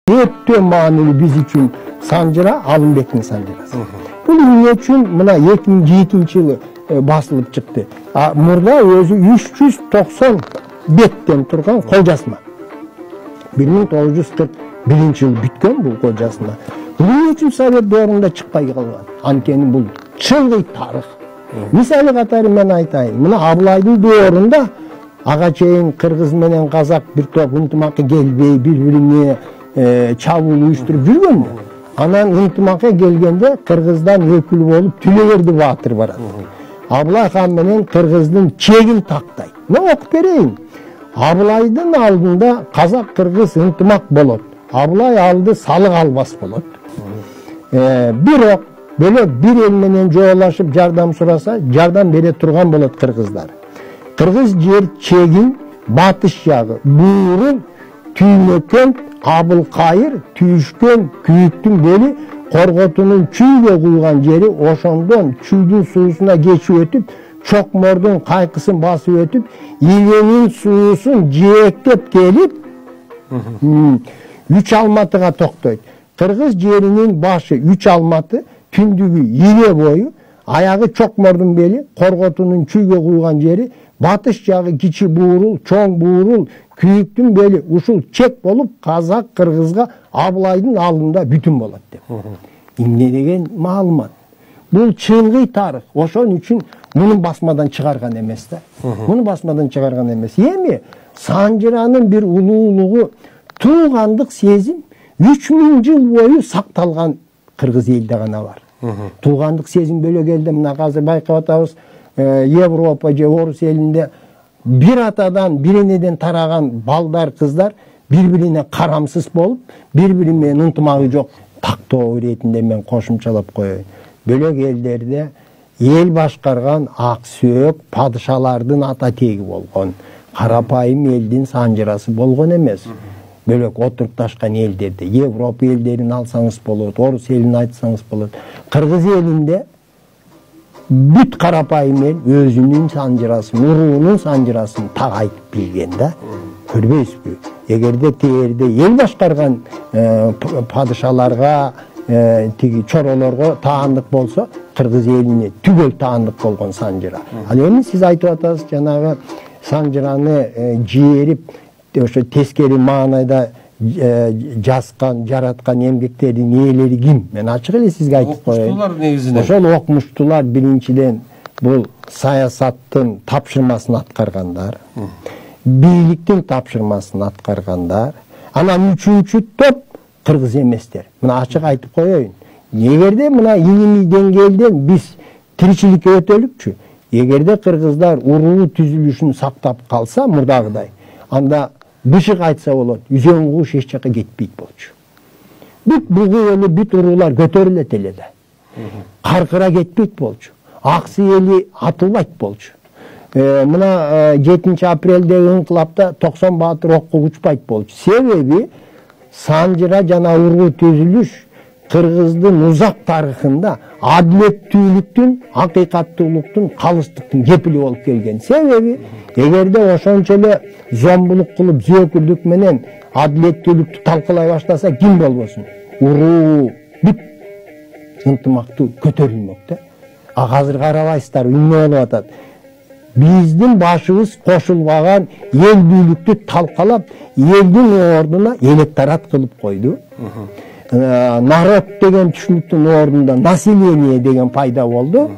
өтө маанилүү биз үчүн Санжыра Алымбектин санжырасы. Бул эмне үчүн мына 2007-жылы басылып чыкты. Мурда өзү 390 беттен турган кол жазма. 1941-жылы бүткөн бул кол жазма. Эмне үчүн Совет доорунда чыкпай калган? Анткени бул чыңгый тарых. Мисалы катары мен айтайын. Мына Абылайдын доорунда ага чейин кыргыз менен казак бир топ ынтымакка келбей, бири-бирине чабуул уюштуруп жүргөн. Анан ынтымакка келгенде кыргыздан өкүл болуп Түлөгөрдү баатыр барат. Абылай хан менен кыргыздын чегин тактайт. Мен окуп берейин. Абылайдын алдында казак-кыргыз ынтымак болот. Абылай алды салык албас болот. Бирок бөлөк бир эл менен жоолашып жардам сураса, жардам бере турган болот кыргыздар. Кыргыз жер чегин батыш жагы буурун Түймөкөн, Абылкайыр, Түйүшкөн, Күйүктүн бели Корготунун чүйгө куйган жери, ошондон чүйдүн суусуна кечип өтүп, Чокмордун кайкысын басып өтүп, Иленин суусун жээктеп келип, Үч Алматыга токтойт. Кыргыз жеринин башы Үч Алматы, түндүгү Иле бою, аягы Чокмордун бели, Корготунун чүйгө куйган жери, батыш жагы кичи буурул, чоң буурул, Күйүктүн бели ушул чек болуп, казак-кыргызга Абылайдын алдында бүтүн болот деп. Эмне деген маалымат? Бул чыңгый тарых. Ошон үчүн муну басмадан чыгарган эмес да. Муну басмадан чыгарган эмес. Эми Санжыранын бир улуулугу, туугандык сезим 3000 жыл бою сакталган кыргыз элде гана бар. Туугандык сезим бөлөк элде мына азыр байкап атабыз, Европа же орус элинде бир атадан, бир энеден тараган балдар, кыздар бири-бирине карамсыз болуп, бири-бири менен ынтымагы жок. Тактоо иретинде мен кошумчалап коеюн. Бөлөк элдерде эл башкарган ак сөөк падышалардын ата теги болгон. Карапайым элдин санжырасы болгон эмес. Бөлөк отурукташкан элдерде, Европа элдерин алсаңыз болот, орус элин айтсаңыз болот. Кыргыз элинде бүт карапайым эл өзүнүн санжырасын, уруунун санжырасын так айтып билген да. Көрбөйсүзбү? Эгерде тээрде эл башкарган падышаларга, тиги чоролорго таандык болсо, кыргыз элине түгөл таандык болгон санжыра. Ал эми сиз айтып атасыз, жанагы санжыраны жээрип, ошо тескери маанайда жазган, жараткан эмгектердин ээлери ким? Мен ачык эле сизге айтып коеюн. Окумуштуулар негизинен. Ошол окумуштуулар биринчиден бул саясаттын тапшырмасын аткаргандар, бийликтин тапшырмасын аткаргандар. Анан үчүнчү топ кыргыз эместер. Мына ачык айтып коеюн. Эгерде мына илимий деңгээлден биз тиричиликке өтөлүкчү, эгерде кыргыздар уруу түзүлүшүн сактап калса мурдагыдай, анда бышык айтса болот, үзөң куш эч жакка кетпейт болчу. Бүт бугу эли, бүт уруулар көтөрүлөт эле да. Каркыра кетпейт болчу. Аксы эли атылбайт болчу. Мына 7 апрелдеги ыңкылапта 90 баатыр окко учпайт болчу. Себеби санжыра жана уруу түзүлүш кыргыздын узак тарыхында адилеттүүлүктүн, акыйкаттуулуктун, калыстыктын кепили болуп келген. Себеби эгерде ошончо эле зомбулук кылып, зөөкүлдүк менен адилеттүүлүктү талкалай баштаса, ким болбосун? Уруу бүт ынтымактуу көтөрүлмөк да. Азыр карабайсыздар, эмне болуп атат? Биздин башыбыз кошулбаган эл бийликти талкалап, элдин ордуна электорат кылып койду. Народ деген түшүнүктүн ордунда население деген пайда болду.